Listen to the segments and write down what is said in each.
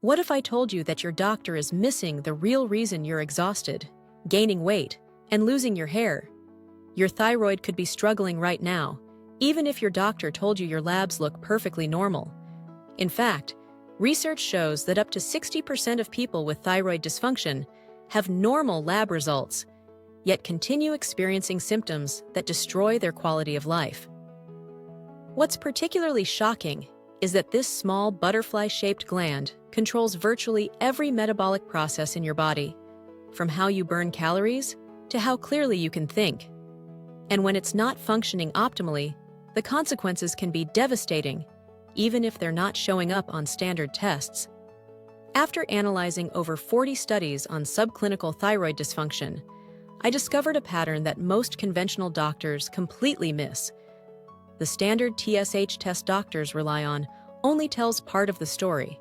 What if I told you that your doctor is missing the real reason you're exhausted, gaining weight, and losing your hair? Your thyroid could be struggling right now, even if your doctor told you your labs look perfectly normal. In fact, research shows that up to 60% of people with thyroid dysfunction have normal lab results, yet continue experiencing symptoms that destroy their quality of life. What's particularly shocking is that this small butterfly-shaped gland controls virtually every metabolic process in your body, from how you burn calories to how clearly you can think. And when it's not functioning optimally, the consequences can be devastating, even if they're not showing up on standard tests. After analyzing over 40 studies on subclinical thyroid dysfunction, I discovered a pattern that most conventional doctors completely miss. The standard TSH test doctors rely on only tells part of the story,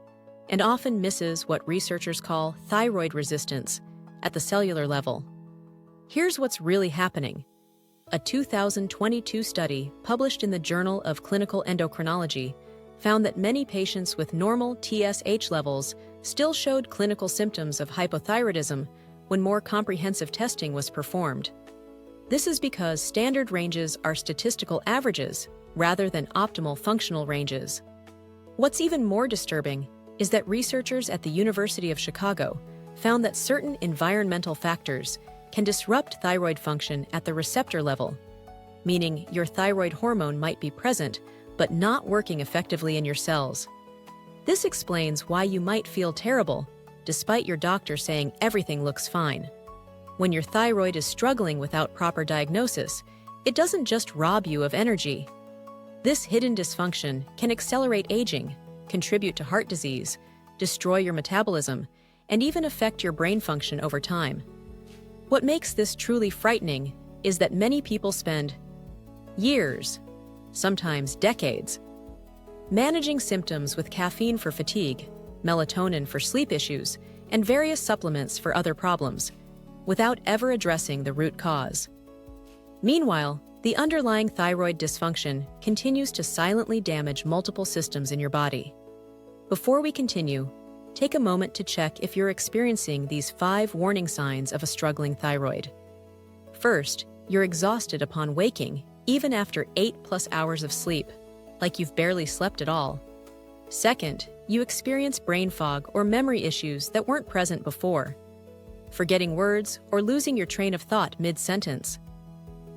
and often misses what researchers call thyroid resistance at the cellular level. Here's what's really happening. A 2022 study published in the Journal of Clinical Endocrinology found that many patients with normal TSH levels still showed clinical symptoms of hypothyroidism when more comprehensive testing was performed. This is because standard ranges are statistical averages rather than optimal functional ranges. What's even more disturbing is that researchers at the University of Chicago found that certain environmental factors can disrupt thyroid function at the receptor level, meaning your thyroid hormone might be present but not working effectively in your cells. This explains why you might feel terrible, despite your doctor saying everything looks fine. When your thyroid is struggling without proper diagnosis, it doesn't just rob you of energy. This hidden dysfunction can accelerate aging, contribute to heart disease, destroy your metabolism, and even affect your brain function over time. What makes this truly frightening is that many people spend years, sometimes decades, managing symptoms with caffeine for fatigue, melatonin for sleep issues, and various supplements for other problems, without ever addressing the root cause. Meanwhile, the underlying thyroid dysfunction continues to silently damage multiple systems in your body. Before we continue, take a moment to check if you're experiencing these 5 warning signs of a struggling thyroid. First, you're exhausted upon waking, even after 8+ hours of sleep, like you've barely slept at all. Second, you experience brain fog or memory issues that weren't present before, forgetting words or losing your train of thought mid-sentence.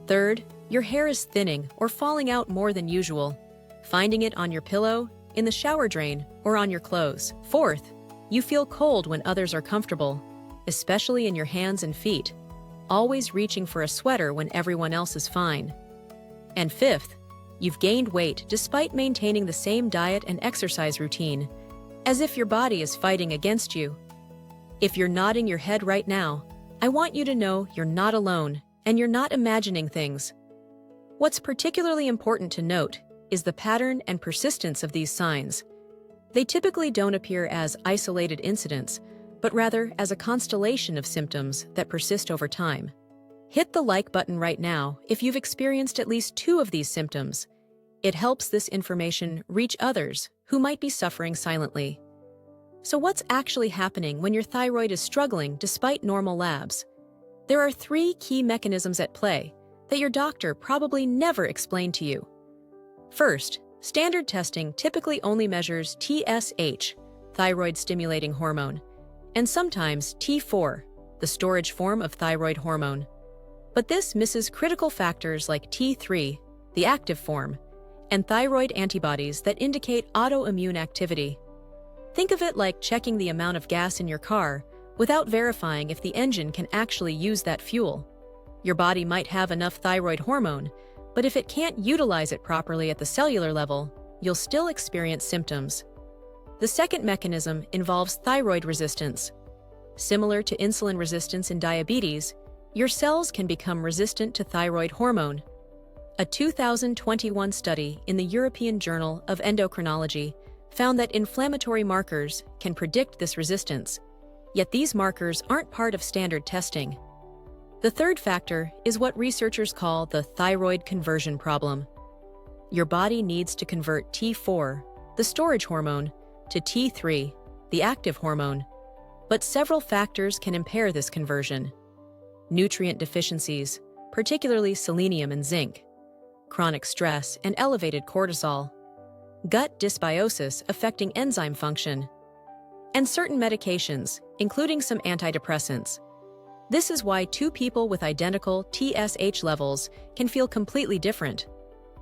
Third, your hair is thinning or falling out more than usual, finding it on your pillow, in the shower drain, or on your clothes. Fourth, you feel cold when others are comfortable, especially in your hands and feet, always reaching for a sweater when everyone else is fine. And fifth, you've gained weight despite maintaining the same diet and exercise routine, as if your body is fighting against you. If you're nodding your head right now, I want you to know you're not alone and you're not imagining things. What's particularly important to note is the pattern and persistence of these signs. They typically don't appear as isolated incidents, but rather as a constellation of symptoms that persist over time. Hit the like button right now if you've experienced at least 2 of these symptoms. It helps this information reach others who might be suffering silently. So what's actually happening when your thyroid is struggling despite normal labs? There are 3 key mechanisms at play that your doctor probably never explained to you. First, standard testing typically only measures TSH, thyroid-stimulating hormone, and sometimes T4, the storage form of thyroid hormone. But this misses critical factors like T3, the active form, and thyroid antibodies that indicate autoimmune activity. Think of it like checking the amount of gas in your car without verifying if the engine can actually use that fuel. Your body might have enough thyroid hormone, but if it can't utilize it properly at the cellular level, you'll still experience symptoms. The second mechanism involves thyroid resistance. Similar to insulin resistance in diabetes, your cells can become resistant to thyroid hormone. A 2021 study in the European Journal of Endocrinology found that inflammatory markers can predict this resistance, yet these markers aren't part of standard testing. The third factor is what researchers call the thyroid conversion problem. Your body needs to convert T4, the storage hormone, to T3, the active hormone, but several factors can impair this conversion. Nutrient deficiencies, particularly selenium and zinc, chronic stress and elevated cortisol, gut dysbiosis affecting enzyme function, and certain medications, including some antidepressants. This is why two people with identical TSH levels can feel completely different.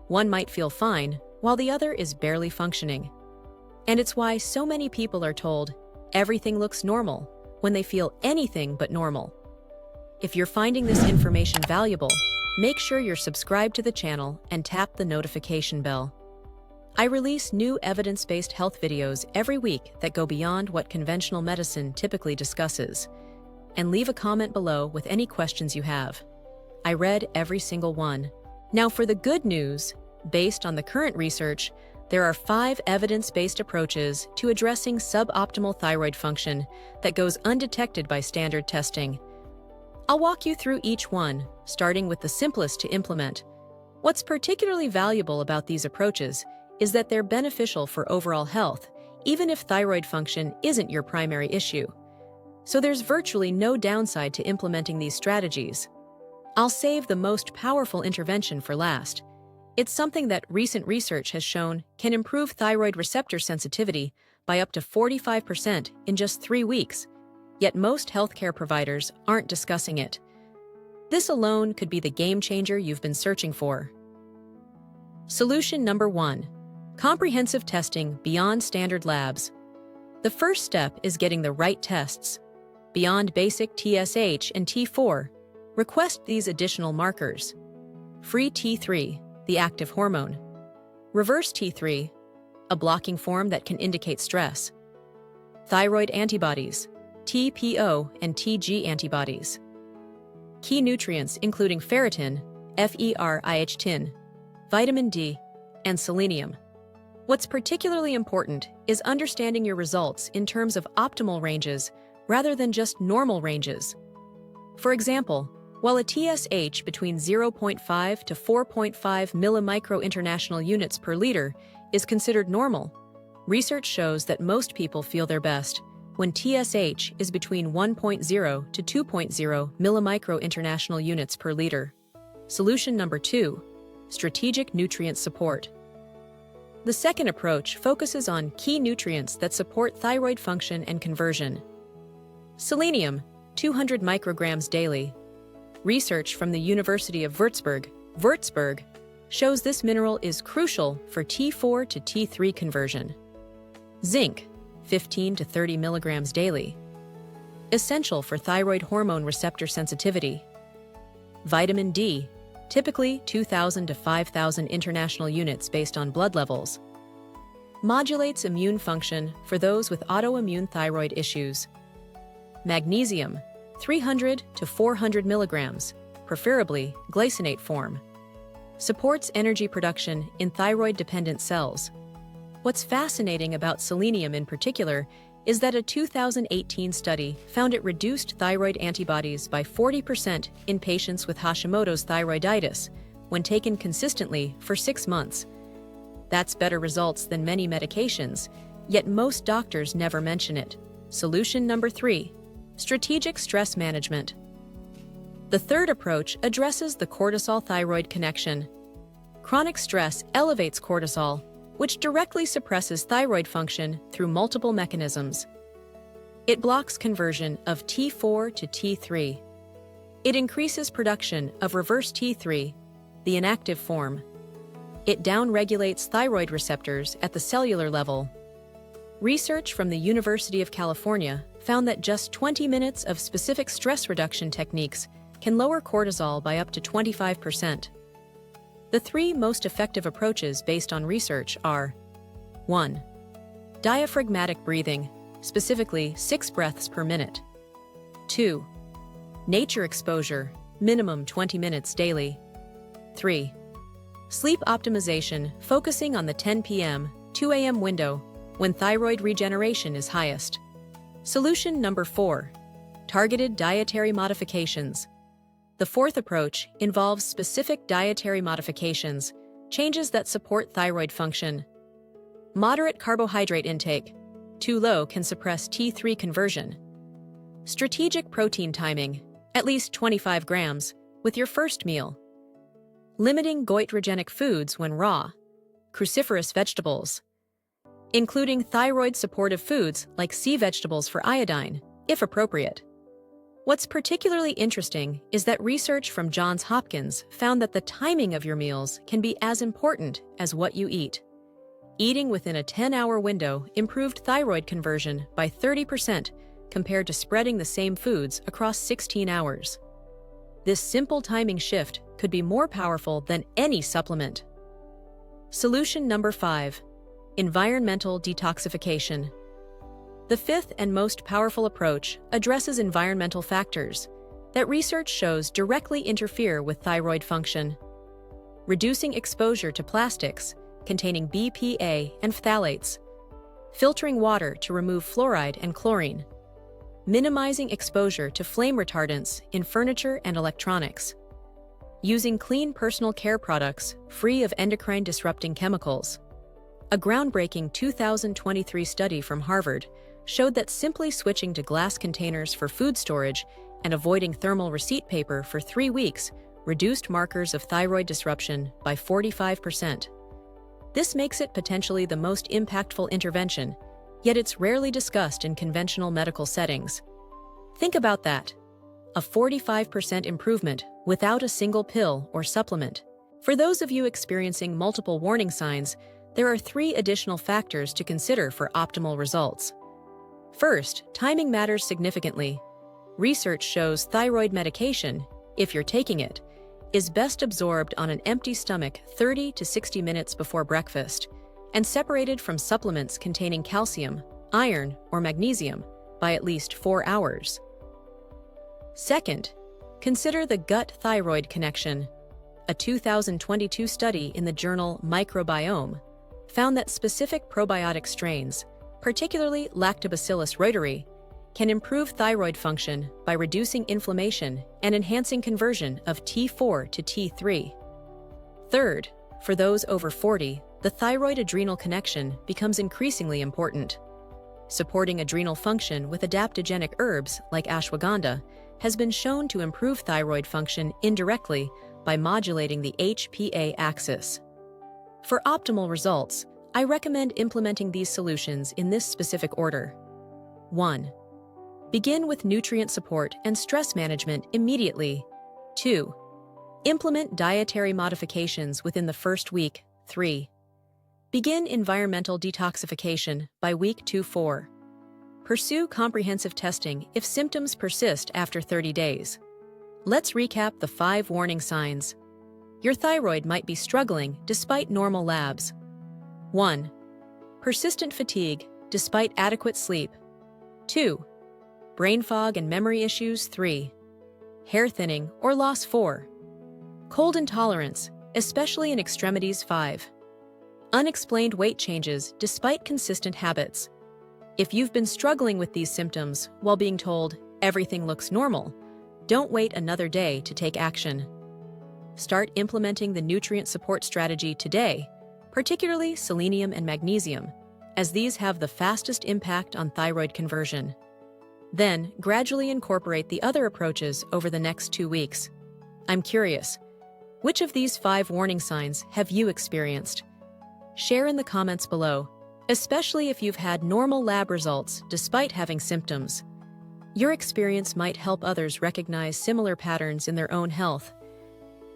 One might feel fine, while the other is barely functioning. And it's why so many people are told everything looks normal when they feel anything but normal. If you're finding this information valuable, make sure you're subscribed to the channel and tap the notification bell. I release new evidence-based health videos every week that go beyond what conventional medicine typically discusses. And leave a comment below with any questions you have. I read every single one. Now for the good news, based on the current research, there are 5 evidence-based approaches to addressing suboptimal thyroid function that goes undetected by standard testing. I'll walk you through each one, starting with the simplest to implement. What's particularly valuable about these approaches is that they're beneficial for overall health, even if thyroid function isn't your primary issue. So there's virtually no downside to implementing these strategies. I'll save the most powerful intervention for last. It's something that recent research has shown can improve thyroid receptor sensitivity by up to 45% in just 3 weeks, yet most healthcare providers aren't discussing it. This alone could be the game changer you've been searching for. Solution number 1. Comprehensive testing beyond standard labs. The first step is getting the right tests. Beyond basic TSH and T4, request these additional markers. Free T3, the active hormone. Reverse T3, a blocking form that can indicate stress. Thyroid antibodies, TPO and TG antibodies. Key nutrients including ferritin, FeRIH10, vitamin D, and selenium. What's particularly important is understanding your results in terms of optimal ranges rather than just normal ranges. For example, while a TSH between 0.5 to 4.5 millimicro international units per liter is considered normal, research shows that most people feel their best when TSH is between 1.0 to 2.0 millimicro international units per liter. Solution number 2. Strategic nutrient support. The second approach focuses on key nutrients that support thyroid function and conversion. Selenium, 200 micrograms daily. Research from the University of Würzburg, shows this mineral is crucial for T4 to T3 conversion. Zinc, 15 to 30 milligrams daily. Essential for thyroid hormone receptor sensitivity. Vitamin D, typically 2,000 to 5,000 international units based on blood levels. Modulates immune function for those with autoimmune thyroid issues. Magnesium, 300 to 400 milligrams, preferably glycinate form. Supports energy production in thyroid-dependent cells. What's fascinating about selenium in particular is that a 2018 study found it reduced thyroid antibodies by 40% in patients with Hashimoto's thyroiditis when taken consistently for 6 months. That's better results than many medications, yet most doctors never mention it. Solution number 3. Strategic stress management. The third approach addresses the cortisol-thyroid connection. Chronic stress elevates cortisol, which directly suppresses thyroid function through multiple mechanisms. It blocks conversion of T4 to T3. It increases production of reverse T3, the inactive form. It downregulates thyroid receptors at the cellular level. Research from the University of California found that just 20 minutes of specific stress reduction techniques can lower cortisol by up to 25%. The 3 most effective approaches based on research are: 1. Diaphragmatic breathing, specifically 6 breaths per minute. 2. Nature exposure, minimum 20 minutes daily. 3. Sleep optimization, focusing on the 10 p.m., 2 a.m. window when thyroid regeneration is highest. Solution number 4. Targeted dietary modifications. The fourth approach involves specific dietary modifications, changes that support thyroid function. Moderate carbohydrate intake, too low can suppress T3 conversion. Strategic protein timing, at least 25 grams, with your first meal. Limiting goitrogenic foods when raw. Cruciferous vegetables. Including thyroid-supportive foods like sea vegetables for iodine, if appropriate. What's particularly interesting is that research from Johns Hopkins found that the timing of your meals can be as important as what you eat. Eating within a 10-hour window improved thyroid conversion by 30% compared to spreading the same foods across 16 hours. This simple timing shift could be more powerful than any supplement. Solution number 5. Environmental detoxification. The fifth and most powerful approach addresses environmental factors that research shows directly interfere with thyroid function. Reducing exposure to plastics containing BPA and phthalates. Filtering water to remove fluoride and chlorine. Minimizing exposure to flame retardants in furniture and electronics. Using clean personal care products free of endocrine-disrupting chemicals. A groundbreaking 2023 study from Harvard showed that simply switching to glass containers for food storage and avoiding thermal receipt paper for 3 weeks reduced markers of thyroid disruption by 45%. This makes it potentially the most impactful intervention, yet it's rarely discussed in conventional medical settings. Think about that. A 45% improvement without a single pill or supplement. For those of you experiencing multiple warning signs, there are 3 additional factors to consider for optimal results. First, timing matters significantly. Research shows thyroid medication, if you're taking it, is best absorbed on an empty stomach 30 to 60 minutes before breakfast and separated from supplements containing calcium, iron, or magnesium by at least 4 hours. Second, consider the gut-thyroid connection. A 2022 study in the journal Microbiome found that specific probiotic strains, particularly Lactobacillus reuteri, can improve thyroid function by reducing inflammation and enhancing conversion of T4 to T3. Third, for those over 40, the thyroid-adrenal connection becomes increasingly important. Supporting adrenal function with adaptogenic herbs like ashwagandha has been shown to improve thyroid function indirectly by modulating the HPA axis. For optimal results, I recommend implementing these solutions in this specific order. 1. Begin with nutrient support and stress management immediately. 2. Implement dietary modifications within the first week. 3. Begin environmental detoxification by week 2-4. Pursue comprehensive testing if symptoms persist after 30 days. Let's recap the 5 warning signs. Your thyroid might be struggling despite normal labs. 1. Persistent fatigue despite adequate sleep. 2. Brain fog and memory issues. 3. Hair thinning or loss. 4. Cold intolerance, especially in extremities. 5. Unexplained weight changes despite consistent habits. If you've been struggling with these symptoms while being told everything looks normal, don't wait another day to take action. Start implementing the nutrient support strategy today, particularly selenium and magnesium, as these have the fastest impact on thyroid conversion. Then, gradually incorporate the other approaches over the next 2 weeks. I'm curious, which of these 5 warning signs have you experienced? Share in the comments below, especially if you've had normal lab results despite having symptoms. Your experience might help others recognize similar patterns in their own health.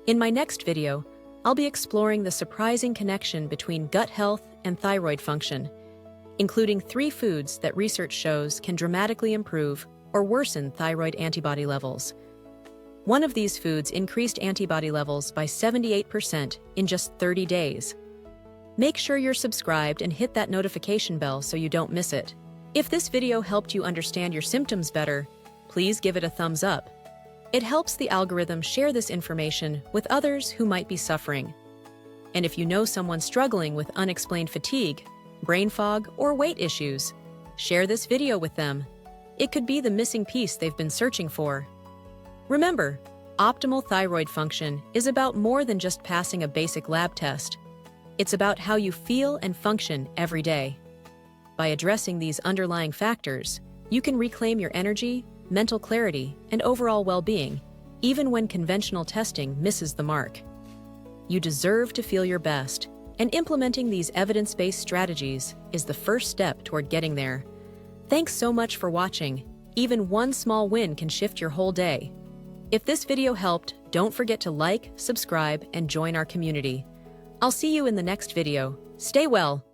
In my next video, I'll be exploring the surprising connection between gut health and thyroid function, including 3 foods that research shows can dramatically improve or worsen thyroid antibody levels. One of these foods increased antibody levels by 78% in just 30 days. Make sure you're subscribed and hit that notification bell so you don't miss it. If this video helped you understand your symptoms better, please give it a thumbs up. It helps the algorithm share this information with others who might be suffering. And if you know someone struggling with unexplained fatigue, brain fog, or weight issues, share this video with them. It could be the missing piece they've been searching for. Remember, optimal thyroid function is about more than just passing a basic lab test. It's about how you feel and function every day. By addressing these underlying factors, you can reclaim your energy, mental clarity, and overall well-being, even when conventional testing misses the mark. You deserve to feel your best, and implementing these evidence-based strategies is the first step toward getting there. Thanks so much for watching. Even one small win can shift your whole day. If this video helped, don't forget to like, subscribe, and join our community. I'll see you in the next video. Stay well.